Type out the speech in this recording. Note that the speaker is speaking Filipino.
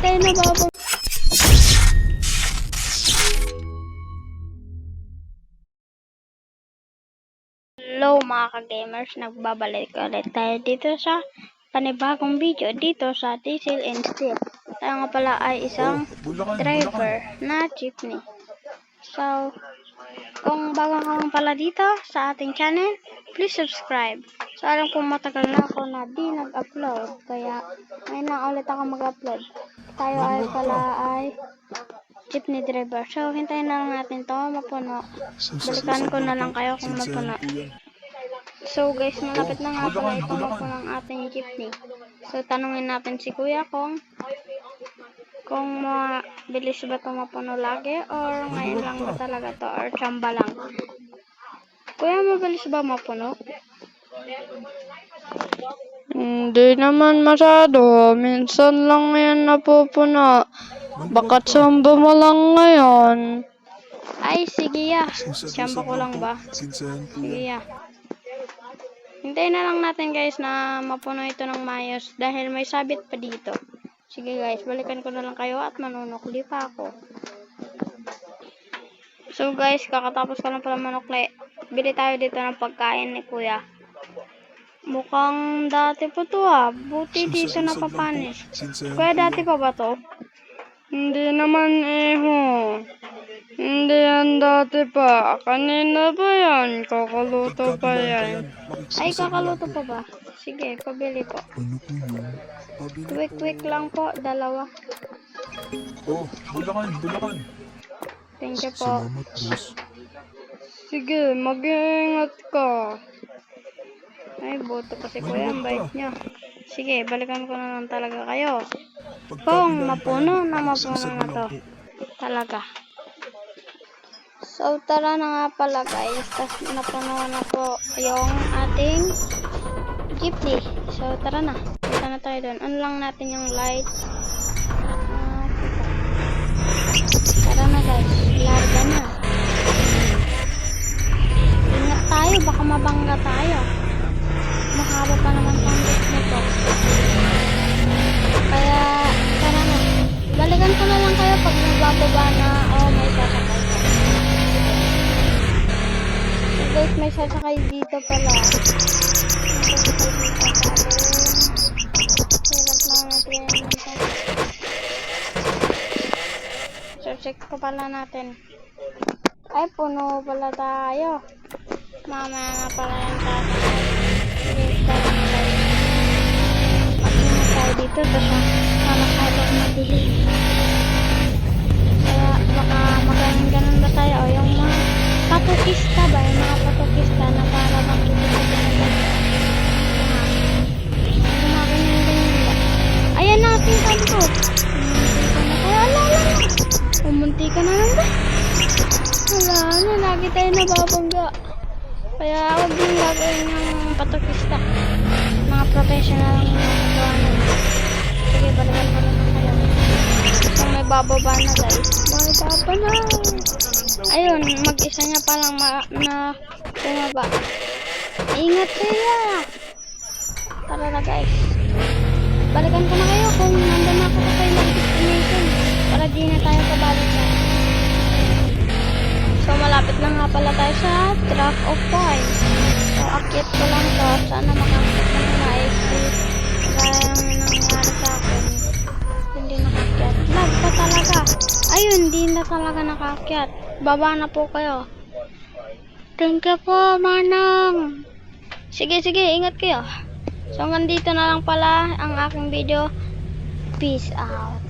tayo nababang. Hello mga ka-gamers, nagbabalik ulit tayo dito sa panibagong video dito sa Diesel and Steel. Tayo nga pala ay isang driver na jeepney. So, kung bago ka lang pala dito sa ating channel, please subscribe. So, alam kong matagal na ako na di nag-upload, kaya ngayon lang ulit ako mag-upload. Tayo ay pala ay jeepney driver. So, hintayin na lang natin to mapuno. Balikan ko na lang kayo kung mapuno. So guys, malapit na nga pala ito mapuno ng ating jeepney. So, tanungin natin si kuya kung mabilis ba ito mapuno lagi or ngayon lang ba talaga to or tsamba lang. Kuya, mabilis ba mapuno? Hindi naman masyado. Minsan lang yan napupuno. Baka tsamba mo lang ngayon. Ay, sige ya. Tsamba ko lang ba? Sige ya. Hintayin na lang natin guys na mapuno ito ng maayos dahil may sabit pa dito. Sige guys, balikan ko na lang kayo at manunukli pa ako. So guys, kakatapos ko lang pala manukli. Bili tayo dito ng pagkain ni kuya. Mukhang dati pa to ah. Buti dito napapanis. Kuya, dati pa ba to? Hindi naman Hindi yan dati pa. Kanina pa yan. Kakaluto pa yan. Ay, kakaluto pa ba? Sige, pabili po. Twik lang po, dalawa. Oh, bulakan. Thank you po. Salamat, boss. Sige, mag-iingat ka. Ay, boto kasi kuya, ang bait niya. Sige, balikan ko na lang talaga kayo. Kung mapuno na to. Talaga. So, tara na nga pala guys. Tapos napuno na po yung ating jeepney. So, tara na. Punta na tayo doon. On lang natin yung lights. Tara na guys. Larga na. Ingat tayo. Baka mabangga tayo. Mahaba pa naman tong jeepney ko. Kaya, tara na. Balikan ko na lang kayo pag nagbababa na may sasakay. Guys, may sasakay dito pala. So, check ko pala natin. Ay, puno pala tayo. Mamaya na pala yung sasakay. Sige, tayo na tayo. Pag-ingat tayo dito, tapos masyadong madilim. Kaya, baka magaling-ganon ba tayo? O, yung mga patukista ba? Yung mga patukista na para makikita na ayan natin sabi ko. Umunti ka na lang ba? Wala na, lagi tayo nababangga. Kaya huwag yung gagawin ng patukista. Mga professional ang nagawa na. Sige, balikan ko lang kayo. Kung may bababa na guys. May baba na. Ayun, mag-isa niya palang na bumaba. Ingat sila. Tara na guys. Balikan ko na kayo kung nandun na ako sa final destination. Para di na tayo pabalik na. So, malapit na nga pala tayo sa drop off point. So, akyat ko lang to. Sana makakit ko na maayos. Kaya yung nangyari sa akin. Hindi nakakyat. Lag pa talaga. Ayun, hindi na talaga nakakyat. Baba na po kayo. Thank you po, Manang. Sige, ingat kayo. So, hanggang dito na lang pala ang aking video. Peace out.